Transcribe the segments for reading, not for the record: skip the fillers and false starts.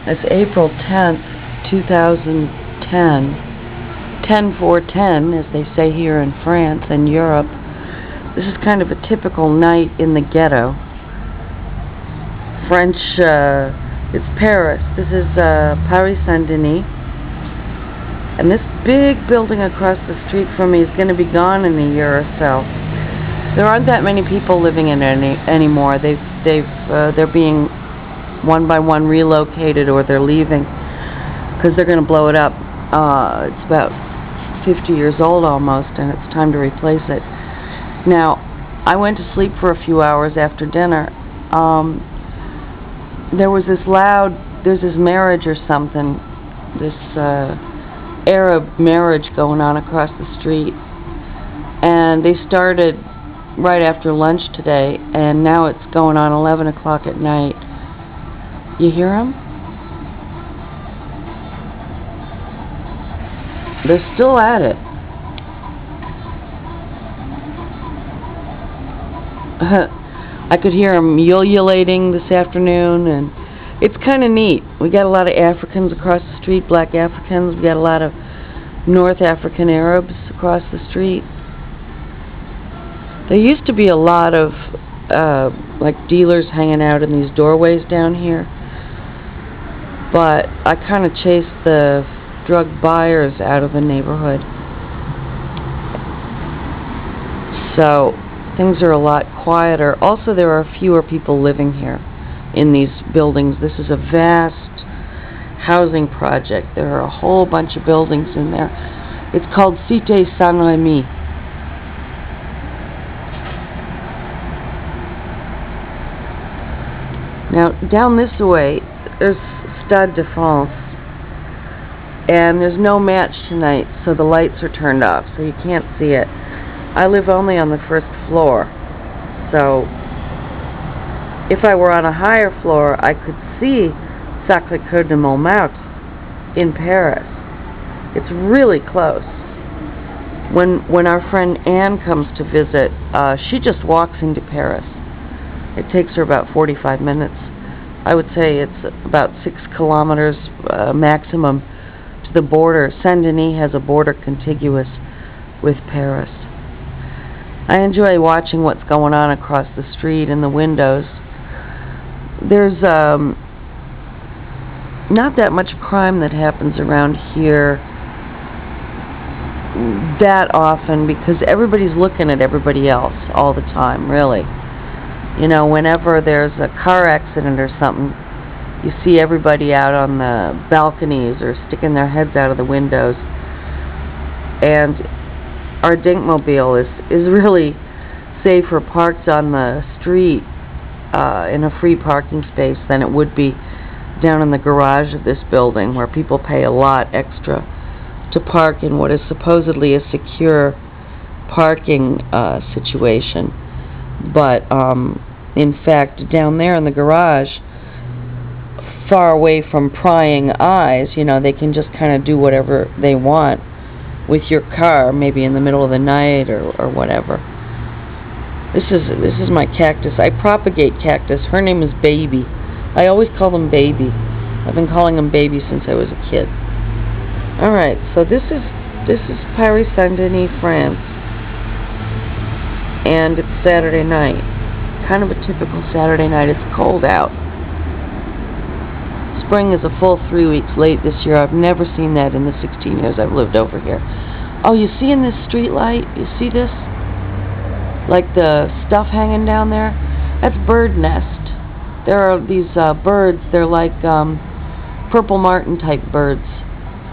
It's April 10th, 2010. 10/4/10, as they say here in France and Europe. This is kind of a typical night in the ghetto. French, it's Paris. This is Paris Saint-Denis. And this big building across the street from me is going to be gone in a year or so. There aren't that many people living in it anymore. They're being one by one relocated, or they're leaving because they're going to blow it up. It's about 50 years old almost, and it's time to replace it. Now, I went to sleep for a few hours after dinner. There's this marriage or something, this Arab marriage going on across the street, and they started right after lunch today, and now it's going on 11 o'clock at night. You hear them? They're still at it. I could hear them ululating this afternoon, and it's kind of neat. We got a lot of Africans across the street, black Africans. We got a lot of North African Arabs across the street. There used to be a lot of like dealers hanging out in these doorways down here, but I kind of chased the drug buyers out of the neighborhood. So things are a lot quieter. Also, there are fewer people living here in these buildings. This is a vast housing project. There are a whole bunch of buildings in there. It's called Cité Saint-Rémy. Now, down this way, there's Stade de France, and there's no match tonight, so the lights are turned off, so you can't see it. I live only on the first floor, so if I were on a higher floor, I could see Sacré-Cœur de Montmartre in Paris. It's really close. When our friend Anne comes to visit, she just walks into Paris. It takes her about 45 minutes. I would say it's about 6 kilometers maximum to the border. Saint-Denis has a border contiguous with Paris. I enjoy watching what's going on across the street in the windows. There's not that much crime that happens around here that often, because everybody's looking at everybody else all the time, really. You know, whenever there's a car accident or something, you see everybody out on the balconies or sticking their heads out of the windows. And our Dinkmobile is really safer parked on the street in a free parking space than it would be down in the garage of this building, where people pay a lot extra to park in what is supposedly a secure parking situation. But in fact, down there in the garage, far away from prying eyes, you know, they can just kind of do whatever they want with your car, maybe in the middle of the night or whatever. This is my cactus. I propagate cactus. Her name is Baby. I always call them Baby. I've been calling them Baby since I was a kid. All right, so this is Paris Saint-Denis, France, and it's Saturday night. Kind of a typical Saturday night. It's cold out. Spring is a full 3 weeks late this year. I've never seen that in the 16 years I've lived over here. Oh, you see in this street light? You see this? Like the stuff hanging down there? That's bird nest. There are these birds. They're like purple martin type birds.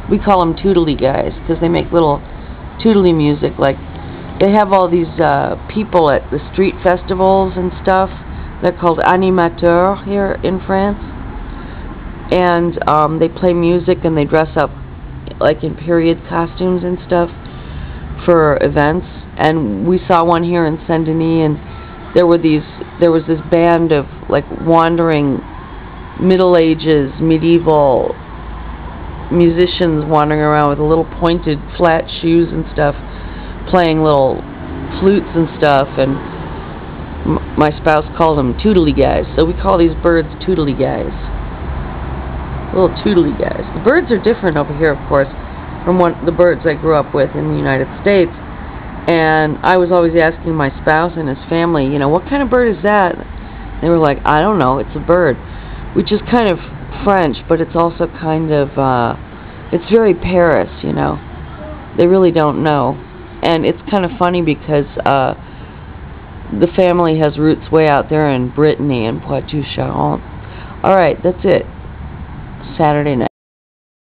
We call them tootly guys because they make little tootly music. Like, they have all these people at the street festivals and stuff. They're called animateurs here in France. And they play music and they dress up like in period costumes and stuff for events. And we saw one here in Saint-Denis, and there was this band of like wandering Middle Ages, medieval musicians wandering around with little pointed flat shoes and stuff, playing little flutes and stuff, and my spouse called them tootly guys, so we call these birds tootly guys. Little tootly guys. The birds are different over here, of course, from the birds I grew up with in the United States. And I was always asking my spouse and his family, you know, what kind of bird is that? They were like, I don't know, it's a bird. Which is kind of French, but it's also kind of, it's very Paris, you know. They really don't know. And it's kind of funny because the family has roots way out there in Brittany and Poitou-Charentes. Alright, that's it. Saturday night.